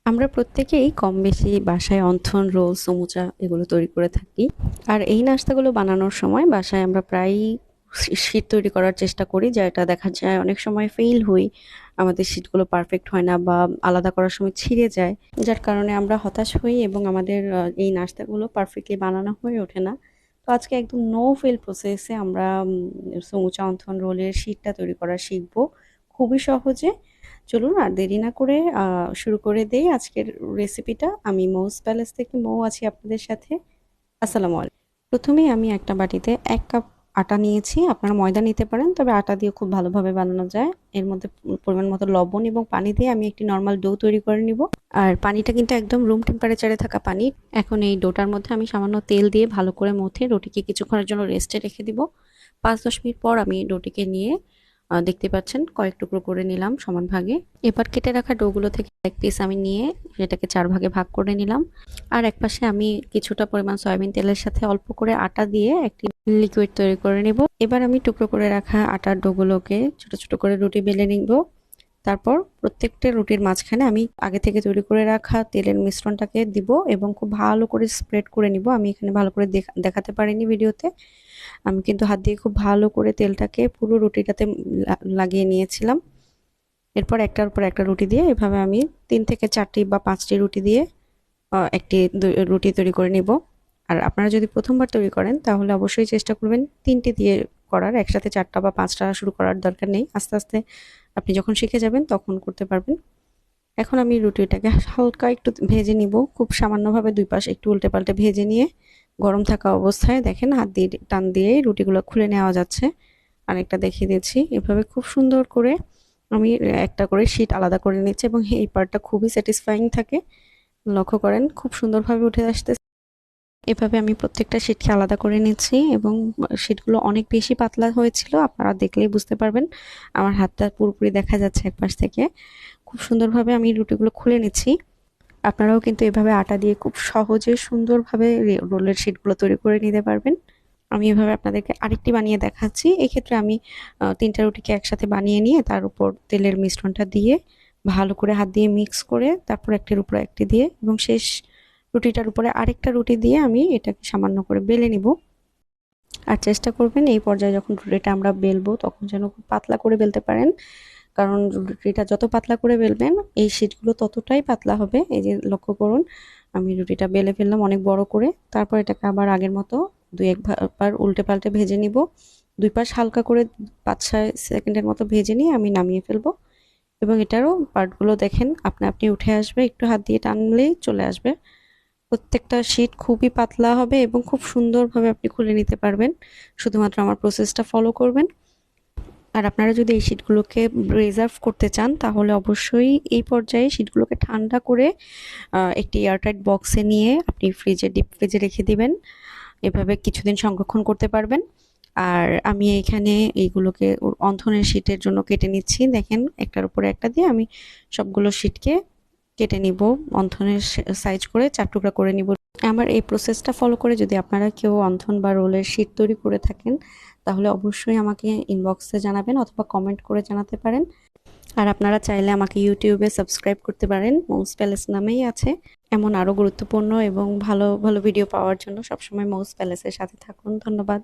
আমরা প্রত্যেকেই কম বেশি বাসায় অন্থন, রোল, সমুচা এগুলো তৈরি করে থাকি। আর এই নাস্তাগুলো বানানোর সময় বাসায় আমরা প্রায়ই শীট তৈরি করার চেষ্টা করি, যেটা দেখা যায় অনেক সময় ফেইল হই। আমাদের শীটগুলো পারফেক্ট হয় না বা আলাদা করার সময় ছিঁড়ে যায়। যার কারণে আমরা হতাশ হই এবং আমাদের এই নাস্তাগুলো পারফেক্টলি বানানো হয়ে ওঠে না। তো আজকে একদম নো ফেল প্রসেসে আমরা সমুচা, অন্থন, রোলের শীটটা তৈরি করা শিখবো খুবই সহজে। চলুন আর দেরি না করে শুরু করে দেই আজকের রেসিপিটা। আমি মৌস প্যালেস থেকে মৌ আছি আপনাদের সাথে। আসসালামু আলাইকুম। প্রথমেই আমি একটা বাটিতে ১ কাপ আটা নিয়েছি। আপনারা ময়দা নিতে পারেন, তবে আটা দিয়ে খুব ভালোভাবে বানানো যায়। এর মধ্যে পরিমাণ মতো লবণ এবং পানি দিয়ে আমি একটি নরমাল ডো তৈরি করে নিব। আর পানিটা কিন্তু একদম রুম টেম্পারেচারে থাকা পানি। এখন এই ডোটার মধ্যে আমি সামান্য তেল দিয়ে ভালো করে মথে রুটিকে কিছুক্ষণের জন্য রেস্টে রেখে দিব। ৫-১০ মিনিট পর আমি ডোটিকে নিয়ে দেখতে পাচ্ছেন কয়েক টুকরো করে নিলাম সমান ভাগে। এবার কেটে রাখা ডোগুলো থেকে এক পিস আমি নিয়ে সেটাকে ৪ ভাগে ভাগ করে নিলাম। আর একপাশে আমি কিছুটা পরিমাণ সয়াবিন তেলের সাথে অল্প করে আটা দিয়ে একটি লিকুইড তৈরি করে নেব। এবার আমি টুকরো করে রাখা আটার ডোগুলোকে ছোট ছোট করে রুটি বেলে নিব। তারপর প্রত্যেকটা রুটির মাঝখানে আমি আগে থেকে তৈরি করে রাখা তেলের মিশ্রণটাকে দিব এবং খুব ভালো করে স্প্রেড করে নিব। আমি এখানে ভালো করে দেখাতে পারিনি ভিডিওতে। আমি কিন্তু হাত দিয়ে খুব ভালো করে তেলটাকে পুরো রুটিটাতে লাগিয়ে নিয়েছিলাম। এরপর একটার উপর একটা রুটি দিয়ে এভাবে আমি ৩ থেকে ৪টি বা ৫টি রুটি দিয়ে একটি রুটি তৈরি করে নিব। আর আপনারা যদি প্রথমবার তৈরি করেন তাহলে অবশ্যই চেষ্টা করবেন ৩টি দিয়ে করার, একসাথে ৪টা বা ৫টা শুরু করার দরকার নেই। আস্তে আস্তে আপনি যখন শিখে যাবেন তখন করতে পারবেন। এখন আমি রুটিটাকে হালকা একটু ভেজে নিব, খুব সামান্যভাবে ২ পাশ একটু উল্টে পাল্টে ভেজে নিয়ে গরম থাকা অবস্থায় দেখেন হাত দিয়ে টান দিয়েই রুটিগুলো খুলে নেওয়া যাচ্ছে। আরেকটা দেখিয়ে দিচ্ছি। এভাবে খুব সুন্দর করে আমি একটা করে শীট আলাদা করে নিচ্ছি এবং এই পার্টটা খুবই স্যাটিসফাইং থাকে। লক্ষ্য করেন খুব সুন্দরভাবে উঠে আসতেছে। এভাবে আমি প্রত্যেকটা শীটকে আলাদা করে নিচ্ছি এবং শীটগুলো অনেক বেশি পাতলা হয়েছিল, আপনারা দেখলেই বুঝতে পারবেন। আমার হাতটা পুরোপুরি দেখা যাচ্ছে একপাশ থেকে। খুব সুন্দরভাবে আমি রুটিগুলো খুলে নিচ্ছি। আপনারাও কিন্তু এভাবে আটা দিয়ে খুব সহজে সুন্দরভাবে রোলের শীটগুলো তৈরি করে নিতে পারবেন। আমি এভাবে আপনাদেরকে আরেকটি বানিয়ে দেখাচ্ছি। এক্ষেত্রে আমি ৩টা রুটিকে একসাথে বানিয়ে নিয়ে তার উপর তেলের মিশ্রণটা দিয়ে ভালো করে হাত দিয়ে মিক্স করে তারপর একটির উপর একটি দিয়ে এবং শেষ রুটিটার উপরে আরেকটা রুটি দিয়ে আমি এটাকে সামান্য করে বেলে নিব। আর চেষ্টা করবেন এই পর্যায়ে যখন রুটিটা আমরা বেলবো তখন যেন খুব পাতলা করে বেলতে পারেন, কারণ রুটিটা যত পাতলা করে বেলবেন এই শীটগুলো ততটাই পাতলা হবে। এই যে লক্ষ্য করুন, আমি রুটিটা বেলে ফেললাম অনেক বড় করে। তারপর এটাকে আবার আগের মতো ২-১ বার উল্টে পাল্টে ভেজে নিব। ২ পাশ হালকা করে ৫-৬ সেকেন্ডের মতো ভেজে নিয়ে আমি নামিয়ে ফেলবো এবং এটারও পার্টগুলো দেখেন আপনা আপনি উঠে আসবে, একটু হাত দিয়ে টানলেই চলে আসবে। প্রত্যেকটা শীট খুবই পাতলা হবে এবং খুব সুন্দরভাবে আপনি খুলে নিতে পারবেন। শুধুমাত্র আমার প্রসেসটা ফলো করবেন। আর আপনারা যদি এই শীটগুলোকে রিজার্ভ করতে চান তাহলে অবশ্যই এই পর্যায়ে শীটগুলোকে ঠান্ডা করে একটি এয়ারটাইট বক্সে নিয়ে আপনি ডিপ ফ্রিজে রেখে দিবেন। এভাবে কিছুদিন সংরক্ষণ করতে পারবেন। আর আমি এখানে এইগুলোকে অন্থনের শীটের জন্য কেটে নিচ্ছি। দেখেন একটার উপরে একটা দিয়ে আমি সবগুলো শীটকে কেটে নিব, অন্থনের সাইজ করে ৪ টুকরা করে নিব। আমার এই প্রসেসটা ফলো করে যদি আপনারা কেউ অন্থন বা রোলের শীট তৈরি করে থাকেন তাহলে অবশ্যই আমাকে ইনবক্সে জানাবেন অথবা কমেন্ট করে জানাতে পারেন। আর আপনারা চাইলে আমাকে ইউটিউবে সাবস্ক্রাইব করতে পারেন, মৌস প্যালেস নামেই আছে। এমন আরও গুরুত্বপূর্ণ এবং ভালো ভালো ভিডিও পাওয়ার জন্য সবসময় মৌস প্যালেসের সাথে থাকুন। ধন্যবাদ।